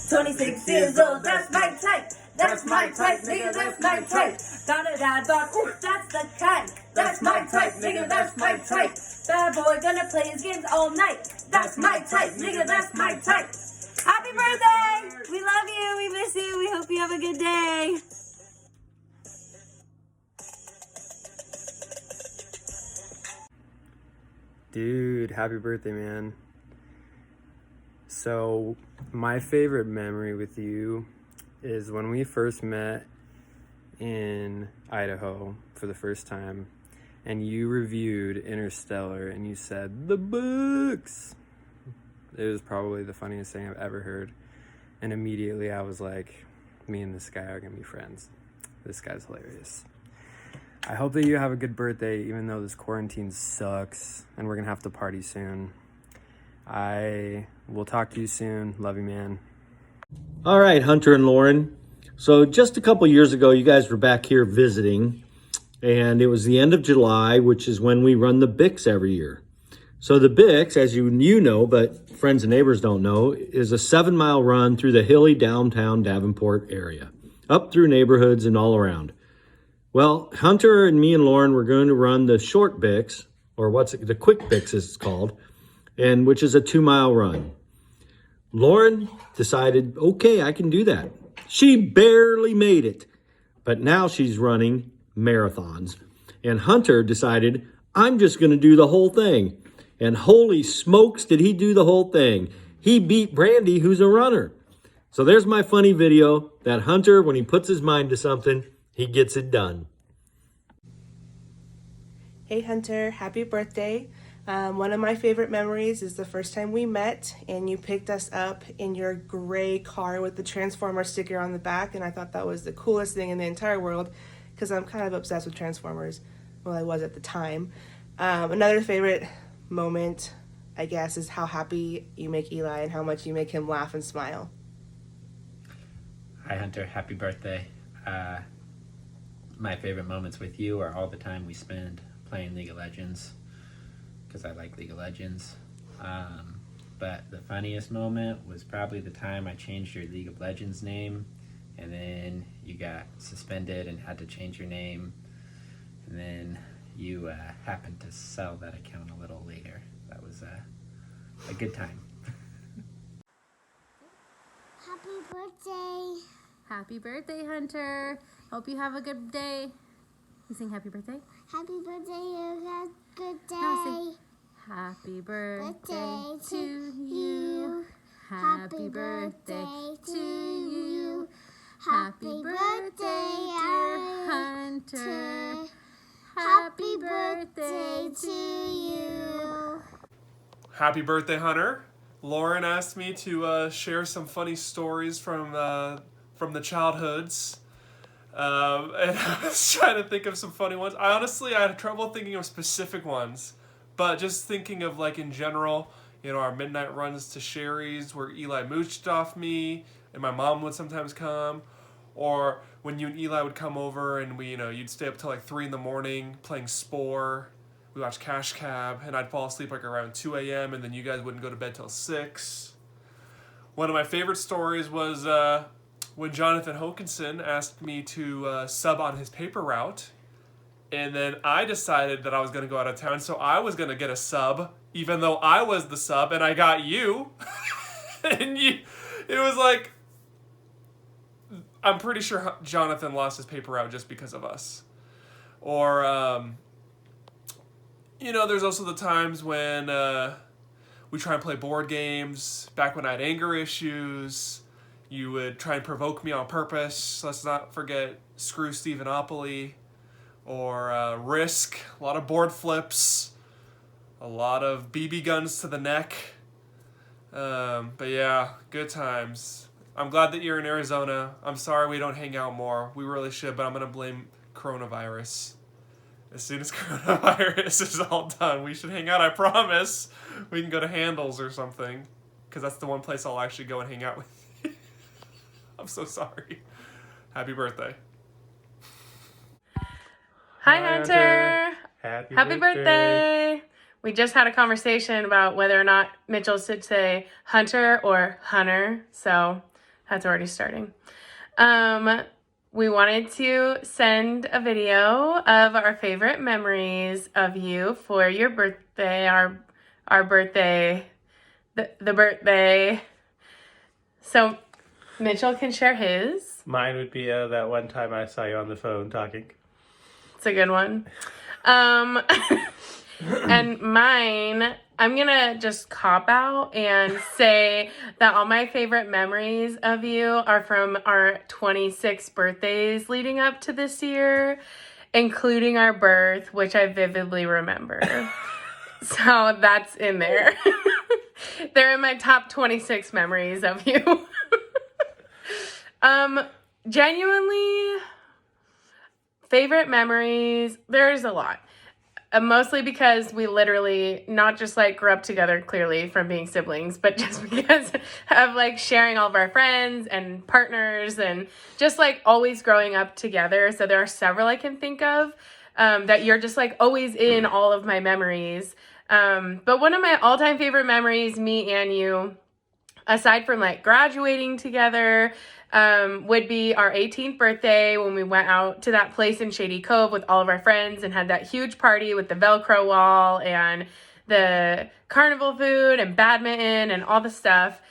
26 years old, that's my type. That's my type, nigga, that's my type. Got a dad bod, ooh, that's the type. That's my type, nigga, that's my type. Bad boy gonna play his games all night. That's my type, nigga, that's my type. Happy birthday! We love you, we miss you, we hope you have a good day. Dude, happy birthday, man. So, my favorite memory with you is when we first met in Idaho for the first time, and you reviewed Interstellar, and you said, "The books!" It was probably the funniest thing I've ever heard. And immediately I was like, me and this guy are gonna be friends. This guy's hilarious. I hope that you have a good birthday, even though this quarantine sucks and we're gonna have to party soon. I will talk to you soon. Love you, man. All right, Hunter and Lauren. So just a couple years ago, you guys were back here visiting, and it was the end of July, which is when we run the Bix every year. So the Bix, as you know, but friends and neighbors don't know, is a 7-mile run through the hilly downtown Davenport area, up through neighborhoods and all around. Well, Hunter and me and Lauren were going to run the short Bix, or the quick Bix as it's called, and which is a 2-mile run. Lauren decided, okay, I can do that. She barely made it, but now she's running marathons. And Hunter decided, I'm just going to do the whole thing. And holy smokes, did he do the whole thing. He beat Brandy, who's a runner. So there's my funny video that Hunter, when he puts his mind to something, he gets it done. Hey Hunter, happy birthday. One of my favorite memories is the first time we met and you picked us up in your gray car with the Transformer sticker on the back, and I thought that was the coolest thing in the entire world because I'm kind of obsessed with Transformers. Well, I was at the time. Another favorite moment, I guess, is how happy you make Eli and how much you make him laugh and smile. Hi Hunter, happy birthday. My favorite moments with you are all the time we spend playing League of Legends, because I like League of Legends. But the funniest moment was probably the time I changed your League of Legends name, and then you got suspended and had to change your name, and then you happened to sell that account a little later. That was a good time. Happy birthday. Happy birthday, Hunter. Hope you have a good day. You sing happy birthday? Happy birthday, you have a good day. No, sing happy birthday to you. Happy birthday to you. Happy birthday, dear Hunter. Happy birthday to you. Happy birthday, Hunter. Lauren asked me to share some funny stories from the childhoods. And I was trying to think of some funny ones. I had trouble thinking of specific ones, but just thinking of, like, in general, our midnight runs to Sherry's where Eli mooched off me and my mom would sometimes come, or when you and Eli would come over and you'd stay up till like 3 a.m. playing Spore. We watched Cash Cab, and I'd fall asleep like around 2 a.m. and then you guys wouldn't go to bed till 6. One of my favorite stories was when Jonathan Hokinson asked me to sub on his paper route, and then I decided that I was going to go out of town, so I was going to get a sub, even though I was the sub, and I got you. And it was like, I'm pretty sure Jonathan lost his paper route just because of us. Or, there's also the times when we try and play board games. Back when I had anger issues, you would try and provoke me on purpose. Let's not forget Screw Stephenopoli or Risk. A lot of board flips. A lot of BB guns to the neck. But yeah, good times. I'm glad that you're in Arizona. I'm sorry we don't hang out more. We really should, but I'm going to blame coronavirus. As soon as coronavirus is all done, we should hang out, I promise. We can go to Handles or something, because that's the one place I'll actually go and hang out with you. I'm so sorry. Happy birthday. Hi, Hunter. Happy birthday. We just had a conversation about whether or not Mitchell should say Hunter or Hunter. So That's already starting. We wanted to send a video of our favorite memories of you for your birthday, our birthday, the birthday. So Mitchell can share his. Mine would be that one time I saw you on the phone talking. It's a good one. And mine, I'm going to just cop out and say that all my favorite memories of you are from our 26 birthdays leading up to this year, including our birth, which I vividly remember. So that's in there. They're in my top 26 memories of you. Genuinely, favorite memories, there's a lot. Mostly because we literally not just like grew up together clearly from being siblings, but just because of like sharing all of our friends and partners and just like always growing up together. So there are several I can think of that you're just like always in all of my memories. But one of my all-time favorite memories, me and you, aside from like graduating together, would be our 18th birthday when we went out to that place in Shady Cove with all of our friends and had that huge party with the Velcro wall and the carnival food and badminton and all the stuff.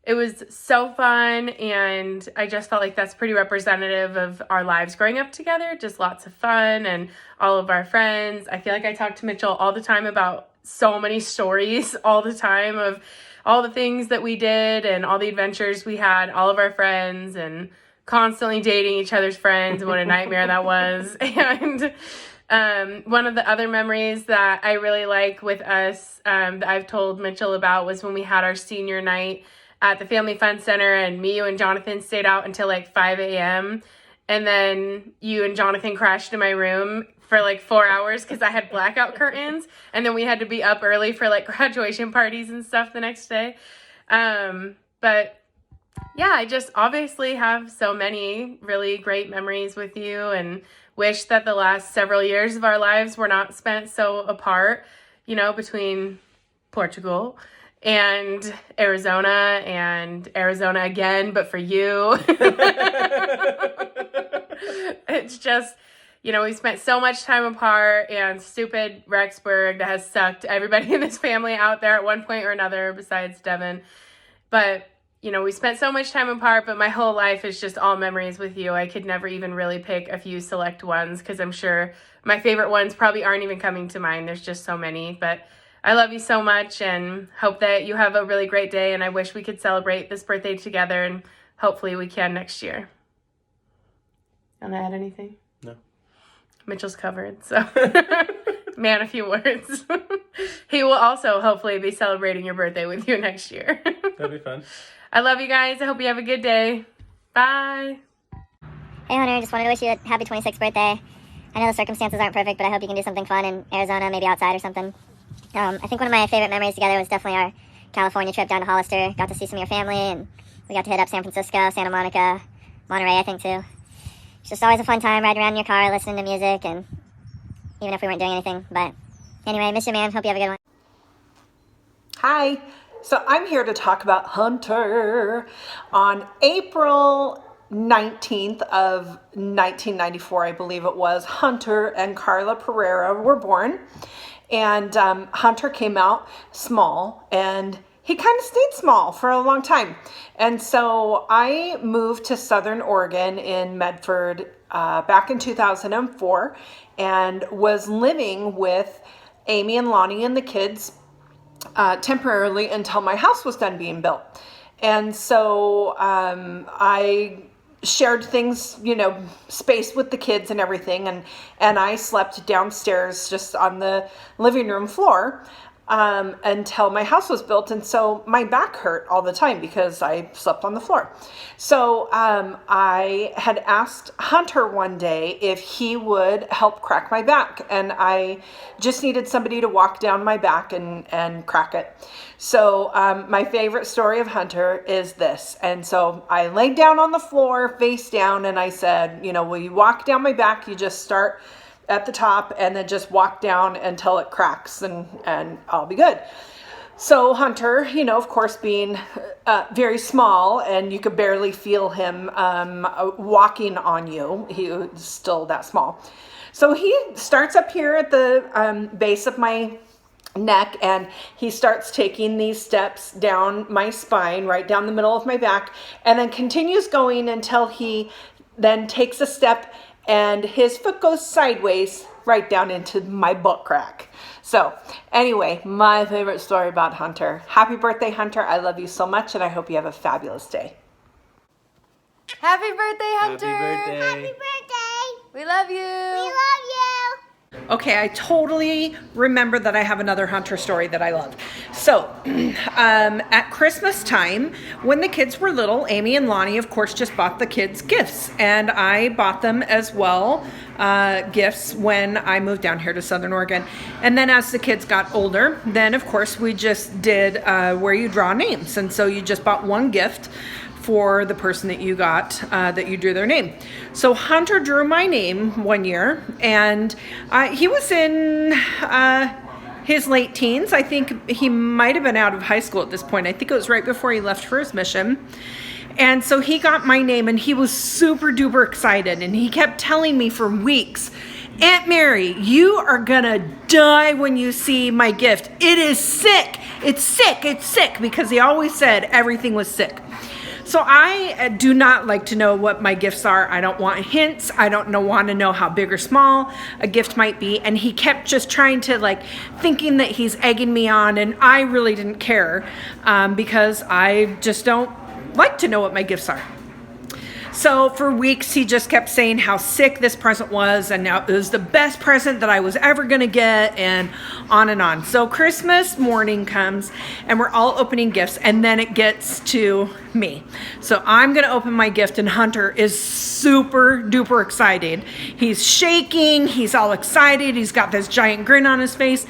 It was so fun, and I just felt like that's pretty representative of our lives growing up together. Just lots of fun and all of our friends. I feel like I talk to Mitchell all the time about so many stories all the time of all the things that we did and all the adventures we had, all of our friends, and constantly dating each other's friends, and what a nightmare that was. And one of the other memories that I really like with us that I've told Mitchell about was when we had our senior night at the Family Fun Center, and me, you, and Jonathan stayed out until like 5 a.m. And then you and Jonathan crashed in my room for like 4 hours because I had blackout curtains, and then we had to be up early for like graduation parties and stuff the next day. But yeah, I just obviously have so many really great memories with you, and wish that the last several years of our lives were not spent so apart, you know, between Portugal and Arizona again, but for you. It's just, you know, we spent so much time apart, and stupid Rexburg that has sucked everybody in this family out there at one point or another besides Devin. But, you know, we spent so much time apart, but my whole life is just all memories with you. I could never even really pick a few select ones because I'm sure my favorite ones probably aren't even coming to mind. There's just so many. But I love you so much and hope that you have a really great day. And I wish we could celebrate this birthday together, and hopefully we can next year. Want to add anything? No. Mitchell's covered, so man, a few words. He will also hopefully be celebrating your birthday with you next year. That'd be fun. I love you guys. I hope you have a good day. Bye. Hey Hunter, just wanted to wish you a happy 26th birthday. I know the circumstances aren't perfect, but I hope you can do something fun in Arizona, maybe outside or something. I think one of my favorite memories together was definitely our California trip down to Hollister. Got to see some of your family, and we got to hit up San Francisco, Santa Monica, Monterey, I think too. It's just always a fun time riding around in your car, listening to music, and even if we weren't doing anything. But anyway, miss you, man. Hope you have a good one. Hi. So I'm here to talk about Hunter. On April 19th of 1994, I believe it was, Hunter and Carla Pereira were born. And Hunter came out small, and he kind of stayed small for a long time. And so I moved to Southern Oregon in Medford back in 2004 and was living with Amy and Lonnie and the kids temporarily until my house was done being built. And so I shared things, you know, space with the kids and everything. And I slept downstairs just on the living room floor until my house was built. And so my back hurt all the time because I slept on the floor. So I had asked Hunter one day if he would help crack my back. And I just needed somebody to walk down my back and crack it. So my favorite story of Hunter is this. And so I laid down on the floor, face down, and I said, you know, will you walk down my back? You just start at the top and then just walk down until it cracks, and I'll be good. So Hunter, you know, of course, being very small, and you could barely feel him walking on you. He was still that small. So he starts up here at the base of my neck, and he starts taking these steps down my spine, right down the middle of my back, and then continues going until he then takes a step and his foot goes sideways right down into my butt crack. So anyway, my favorite story about Hunter. Happy birthday, Hunter. I love you so much, and I hope you have a fabulous day. Happy birthday, Hunter! Happy birthday. We love you! We love you. Okay, I totally remember that I have another Hunter story that I love. So, at Christmas time, when the kids were little, Amy and Lonnie, of course, just bought the kids gifts. And I bought them as well, gifts when I moved down here to Southern Oregon. And then as the kids got older, then of course we just did where you draw names. And so you just bought one gift for the person that you got, that you drew their name. So Hunter drew my name one year, and he was in his late teens. I think he might have been out of high school at this point. I think it was right before he left for his mission. And so he got my name, and he was super duper excited, and he kept telling me for weeks, Aunt Mary, you are gonna die when you see my gift. It is sick. It's sick. It's sick, because he always said everything was sick. So I do not like to know what my gifts are. I don't want hints. I don't want to know how big or small a gift might be. And he kept just trying to thinking that he's egging me on, and I really didn't care because I just don't like to know what my gifts are. So for weeks, he just kept saying how sick this present was, and now it was the best present that I was ever going to get, and on and on. So Christmas morning comes, and we're all opening gifts, and then it gets to me. So I'm going to open my gift, and Hunter is super duper excited. He's shaking. He's all excited. He's got this giant grin on his face.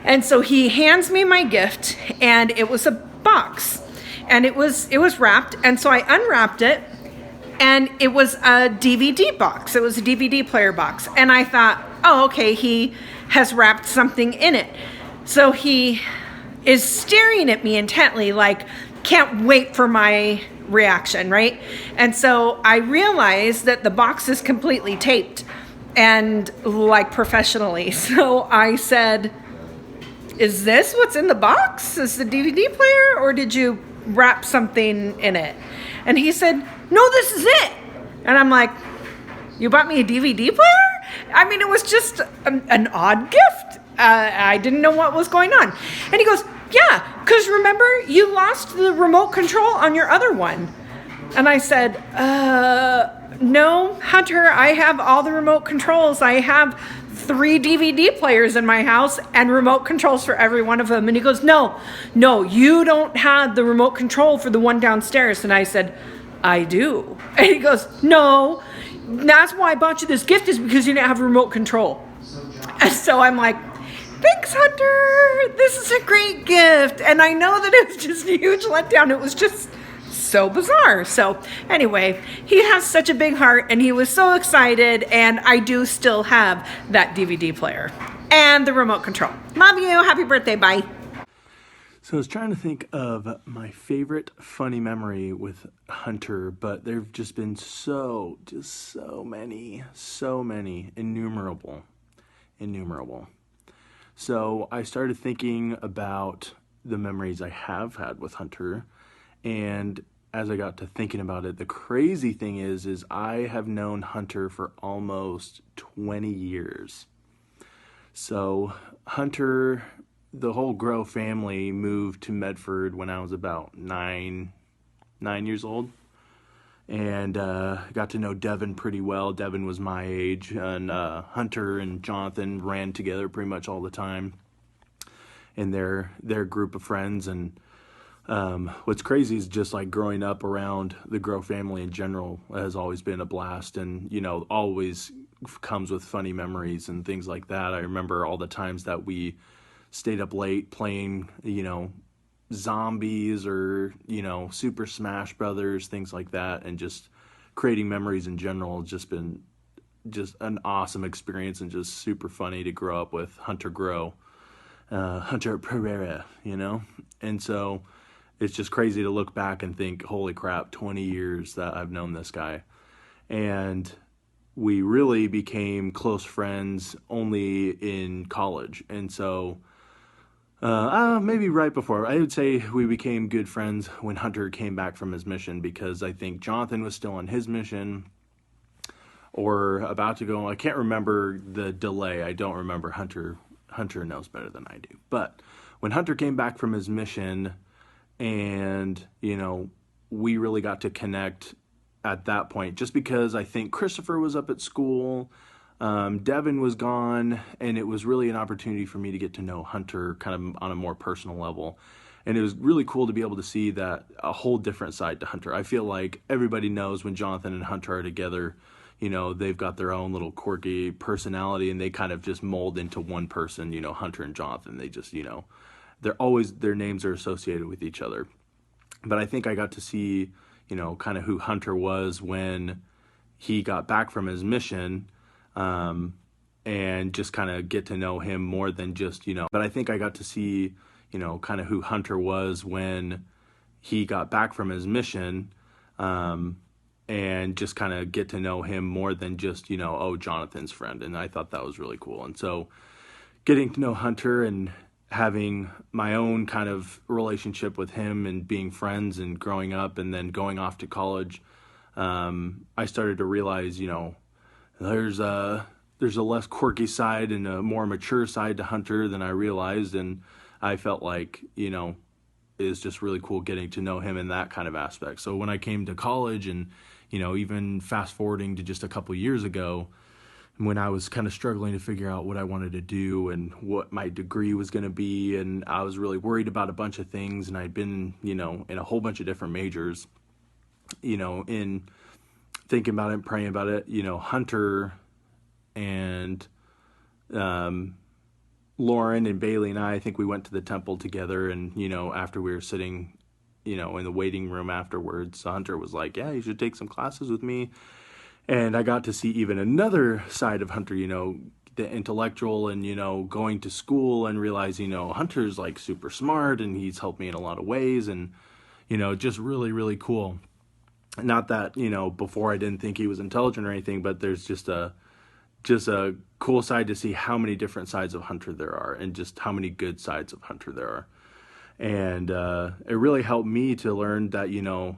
And so he hands me my gift, and it was a box, and it was wrapped. And so I unwrapped it, and it was a DVD box. It was a DVD player box. And I thought, oh, okay, he has wrapped something in it. So he is staring at me intently, can't wait for my reaction, right? And so I realized that the box is completely taped, and professionally. So I said, is this what's in the box? Is the DVD player, or did you wrap something in it? And he said, no, this is it. And I'm like, you bought me a DVD player? I mean, it was just an odd gift. I didn't know what was going on. And he goes, yeah, because remember, you lost the remote control on your other one. And I said, no, Hunter, I have all the remote controls. I have 3 DVD players in my house and remote controls for every one of them. And he goes, no, you don't have the remote control for the one downstairs. And I said, I do. And he goes, no, that's why I bought you this gift, is because you didn't have remote control. And so I'm like, thanks, Hunter. This is a great gift. And I know that it was just a huge letdown. It was just so bizarre. So anyway, he has such a big heart, and he was so excited, and I do still have that DVD player and the remote control. Love you. Happy birthday. Bye. So I was trying to think of my favorite funny memory with Hunter, but there've just been so many, innumerable. So I started thinking about the memories I have had with Hunter, and as I got to thinking about it, the crazy thing is I have known Hunter for almost 20 years. So Hunter, the whole Grow family moved to Medford when I was about nine years old, and got to know Devin pretty well. Devin was my age, and Hunter and Jonathan ran together pretty much all the time in their group of friends. And what's crazy is just growing up around the Grow family in general has always been a blast, and always comes with funny memories and things like that. I remember all the times that we stayed up late playing, zombies or, Super Smash Brothers, things like that, and just creating memories in general has just been just an awesome experience, and just super funny to grow up with Hunter Grow. Hunter Pereira, And so it's just crazy to look back and think, holy crap, 20 years that I've known this guy. And we really became close friends only in college. And so maybe right before, I would say we became good friends when Hunter came back from his mission, because I think Jonathan was still on his mission or about to go. I can't remember the delay. I don't remember. Hunter knows better than I do. But when Hunter came back from his mission, and, you know, we really got to connect at that point, just because I think Christopher was up at school, Devin was gone, and it was really an opportunity for me to get to know Hunter kind of on a more personal level. And it was really cool to be able to see that a whole different side to Hunter. I feel like everybody knows when Jonathan and Hunter are together, you know, they've got their own little quirky personality, and they kind of just mold into one person, you know, Hunter and Jonathan. They just, you know, their names are associated with each other. But I think I got to see, you know, kind of who Hunter was when he got back from his mission, and just kind of get to know him more than just, you know, but I think I got to see, you know, kind of who Hunter was when he got back from his mission, and just kind of get to know him more than just, you know, oh, Jonathan's friend. And I thought that was really cool. And so getting to know Hunter and having my own kind of relationship with him and being friends and growing up and then going off to college, I started to realize, you know, there's a less quirky side and a more mature side to Hunter than I realized. And I felt like, you know, it's just really cool getting to know him in that kind of aspect. So when I came to college, and, you know, even fast forwarding to just a couple years ago, when I was kind of struggling to figure out what I wanted to do and what my degree was going to be, and I was really worried about a bunch of things, and I'd been, you know, in a whole bunch of different majors, you know, in thinking about it and praying about it, you know, Hunter and Lauren and Bailey and I think we went to the temple together, and, you know, after we were sitting, you know, in the waiting room afterwards, Hunter was like, yeah, you should take some classes with me. And I got to see even another side of Hunter, you know, the intellectual, and, you know, going to school and realizing, you know, Hunter's like super smart and he's helped me in a lot of ways, and, you know, just really, really cool. Not that, you know, before I didn't think he was intelligent or anything, but there's just a cool side to see how many different sides of Hunter there are, and just how many good sides of Hunter there are. And it really helped me to learn that, you know,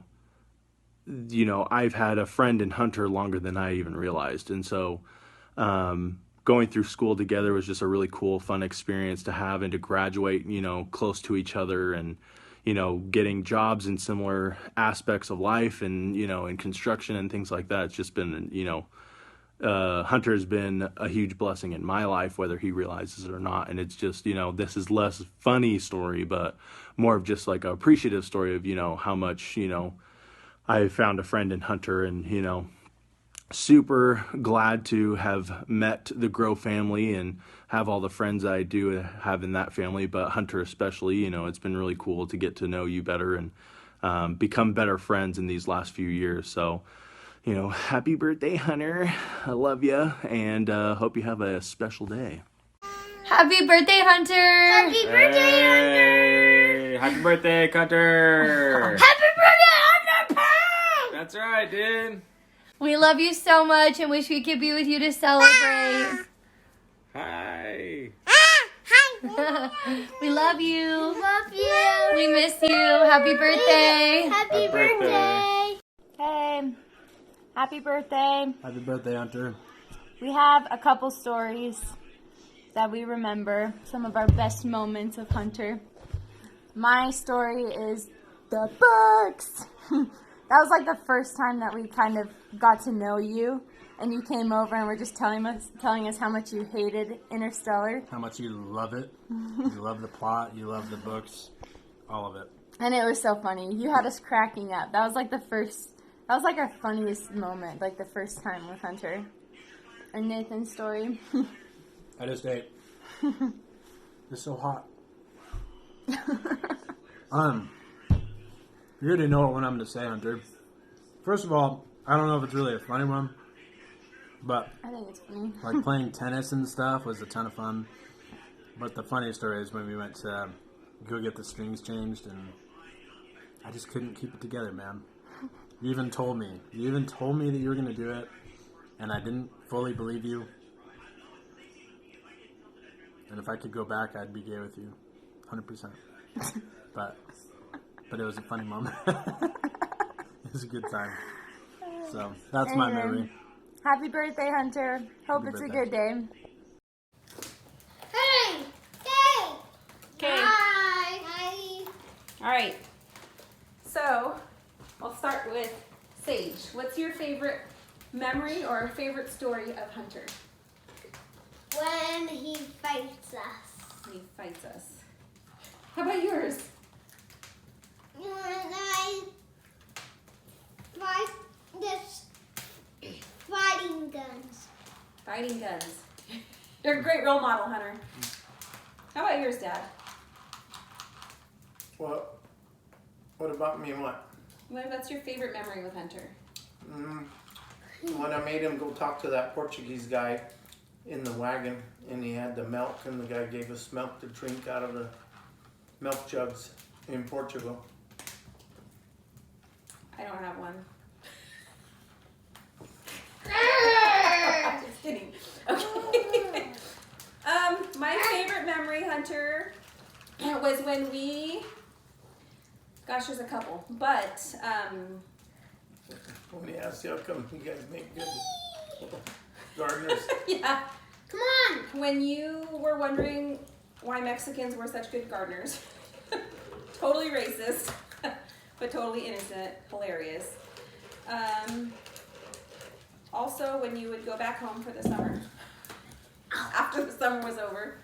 I've had a friend in Hunter longer than I even realized. And so going through school together was just a really cool, fun experience to have, and to graduate, you know, close to each other, and, you know, getting jobs in similar aspects of life, and, you know, in construction and things like that. It's just been, you know, Hunter has been a huge blessing in my life, whether he realizes it or not. And it's just, you know, this is less funny story, but more of just like an appreciative story of, you know, how much, you know, I found a friend in Hunter, and, you know, super glad to have met the Grow family and have all the friends that I do have in that family, but Hunter especially. You know, it's been really cool to get to know you better and become better friends in these last few years. So, you know, happy birthday, Hunter. I love you, and hope you have a special day. Happy birthday, Hunter! Happy birthday, Hunter! Happy birthday, Hunter! Happy birthday, Hunter! That's right, dude. We love you so much and wish we could be with you to celebrate. Hi. We love you. Love you. We miss you. Happy birthday. Happy birthday. Hey, happy birthday. Happy birthday, Hunter. We have a couple stories that we remember, some of our best moments of Hunter. My story is the books. That was like the first time that we kind of got to know you, and you came over and were just telling us how much you hated Interstellar. How much you love it. You love the plot. You love the books. All of it. And it was so funny. You had us cracking up. That was like our funniest moment, like the first time with Hunter. And Nathan's story. I just ate. It's so hot. You already know what I'm going to say, Hunter. First of all, I don't know if it's really a funny one, but I think it's funny. Like playing tennis and stuff was a ton of fun. But the funniest story is when we went to go get the strings changed, and I just couldn't keep it together, man. You even told me that you were going to do it, and I didn't fully believe you. And if I could go back, I'd be gay with you, 100%. But it was a funny moment. It was a good time. So that's my memory. Happy birthday, Hunter. Hope Happy it's birthday. a good day. Hey! Hey! Okay. Hi! Hi! All right. So, I'll start with Sage. What's your favorite memory or favorite story of Hunter? When he fights us. He fights us. How about yours? When I fight this fighting guns. Fighting guns. You're a great role model, Hunter. How about yours, Dad? What about me? What? What's your favorite memory with Hunter? When I made him go talk to that Portuguese guy in the wagon, and he had the milk, and the guy gave us milk to drink out of the milk jugs in Portugal. I don't have one. Just kidding. Okay. My favorite memory, Hunter, was when we. Gosh, there's a couple, but When he asked you how come you guys make good gardeners. yeah. Come on! When you were wondering why Mexicans were such good gardeners, totally racist, but totally innocent, hilarious. Also, when you would go back home for the summer, after the summer was over.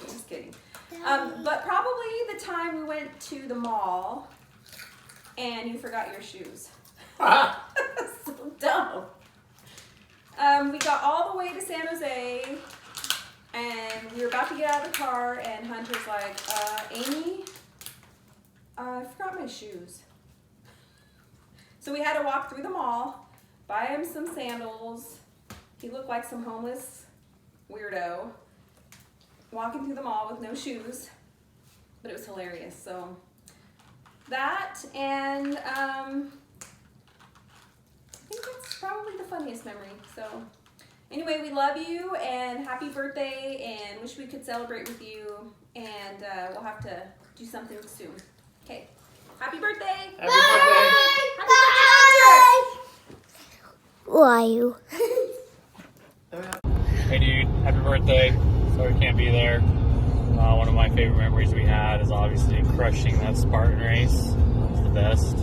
Just kidding. But probably the time we went to the mall and you forgot your shoes. So dumb. We got all the way to San Jose and we were about to get out of the car and Hunter's like, Amy, I forgot my shoes. So we had to walk through the mall, buy him some sandals. He looked like some homeless weirdo walking through the mall with no shoes, but it was hilarious. So that, and I think that's probably the funniest memory. So anyway, we love you and happy birthday and wish we could celebrate with you, and we'll have to do something soon. Okay, happy birthday! Happy birthday! Bye! Who are you? Hey dude, happy birthday. Sorry I can't be there. One of my favorite memories we had is obviously crushing that Spartan race. It was the best.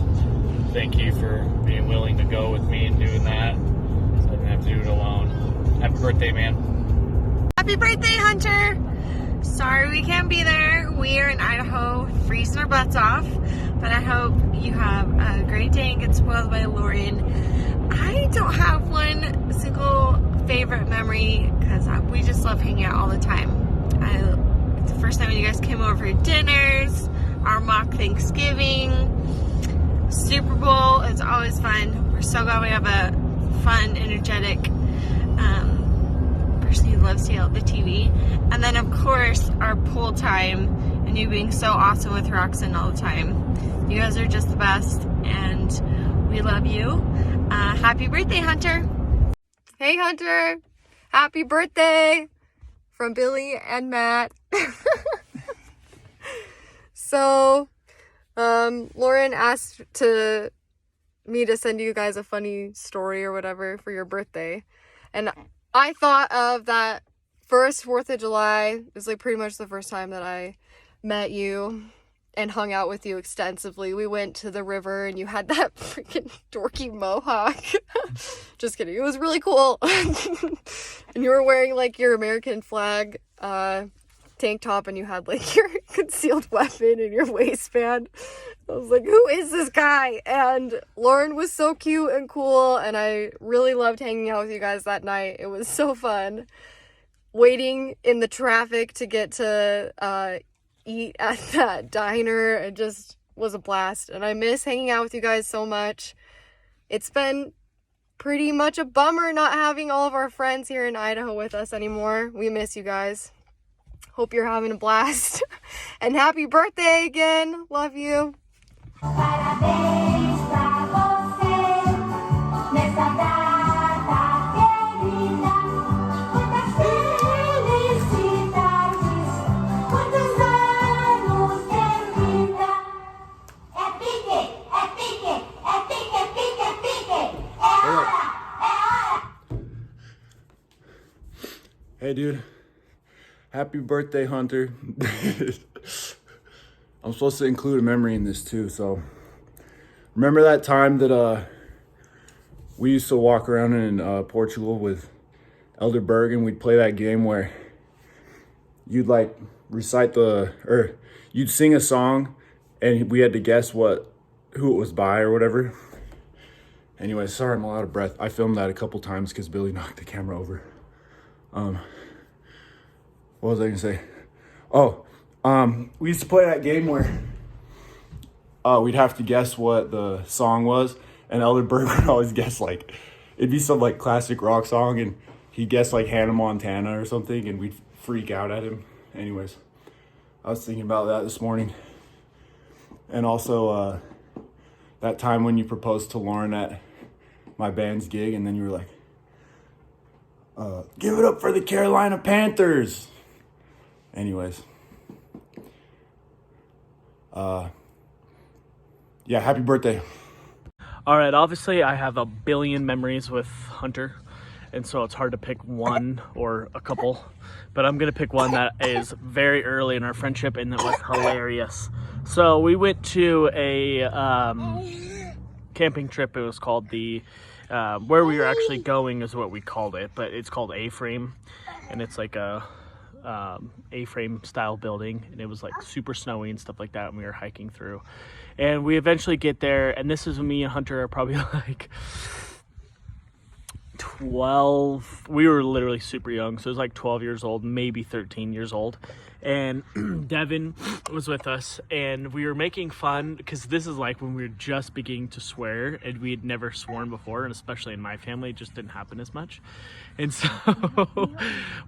Thank you for being willing to go with me and doing that, so I didn't have to do it alone. Happy birthday, man. Happy birthday, Hunter! Sorry we can't be there. We are in Idaho freezing our butts off, but I hope you have a great day and get spoiled by Lauren. I don't have one single favorite memory because we just love hanging out all the time. It's the first time when you guys came over for dinners, our mock Thanksgiving, Super Bowl. It's always fun. We're so glad we have a fun, energetic person who loves to yell at the TV. And then of course our pool time and you being so awesome with Roxanne all the time. You guys are just the best and we love you. Happy birthday, Hunter. Hey Hunter, happy birthday from Billy and Matt. So, Lauren asked me to send you guys a funny story or whatever for your birthday. And I thought of that first 4th of July. It was like pretty much the first time that I met you and hung out with you extensively. We went to the river and you had that freaking dorky mohawk. Just kidding. It was really cool. And you were wearing like your American flag tank top and you had like your concealed weapon in your waistband. I was like, who is this guy? And Lauren was so cute and cool and I really loved hanging out with you guys that night. It was so fun. Waiting in the traffic to get to eat at that diner, it just was a blast and I miss hanging out with you guys so much. It's been pretty much a bummer not having all of our friends here in Idaho with us anymore. We miss you guys. Hope you're having a blast. And happy birthday again. Love you. Parabéns pra você nessa data querida. Muitas felicidades, muitos anos de vida. É pique, é pique, é pique, pique, pique. É hora, é hora. Hey, dude. Happy birthday, Hunter. I'm supposed to include a memory in this too, so remember that time that we used to walk around in Portugal with Elder Berg and we'd play that game where you'd like recite or you'd sing a song and we had to guess who it was by or whatever. Anyway, sorry I'm out of breath. I filmed that a couple times because Billy knocked the camera over. What was I gonna say? Oh, we used to play that game where we'd have to guess what the song was, and Elder Berg would always guess like it'd be some like classic rock song, and he'd guess like Hannah Montana or something, and we'd freak out at him. Anyways, I was thinking about that this morning, and also that time when you proposed to Lauren at my band's gig, and then you were like, "Give it up for the Carolina Panthers." Anyways. Yeah, happy birthday. All right, obviously I have a billion memories with Hunter, and so it's hard to pick one or a couple, but I'm gonna pick one that is very early in our friendship and that was hilarious. So we went to a camping trip. It was called where we were actually going is what we called it, but it's called A-Frame, and it's like a A-frame style building, and it was like super snowy and stuff like that, and we were hiking through, and we eventually get there, and this is when me and Hunter are probably like 12. We were literally super young, so it was like 12 years old, maybe 13 years old, and Devin was with us, and we were making fun because this is like when we were just beginning to swear, and we had never sworn before, and especially in my family it just didn't happen as much. And so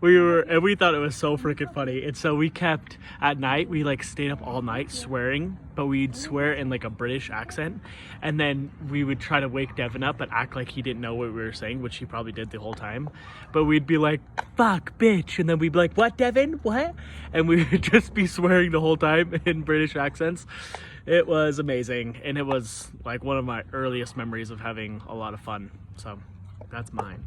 we thought it was so freaking funny. And so we kept, at night, we like stayed up all night swearing, but we'd swear in like a British accent. And then we would try to wake Devin up and act like he didn't know what we were saying, which he probably did the whole time. But we'd be like, fuck, bitch. And then we'd be like, what, Devin? What? And we would just be swearing the whole time in British accents. It was amazing. And it was like one of my earliest memories of having a lot of fun. So that's mine.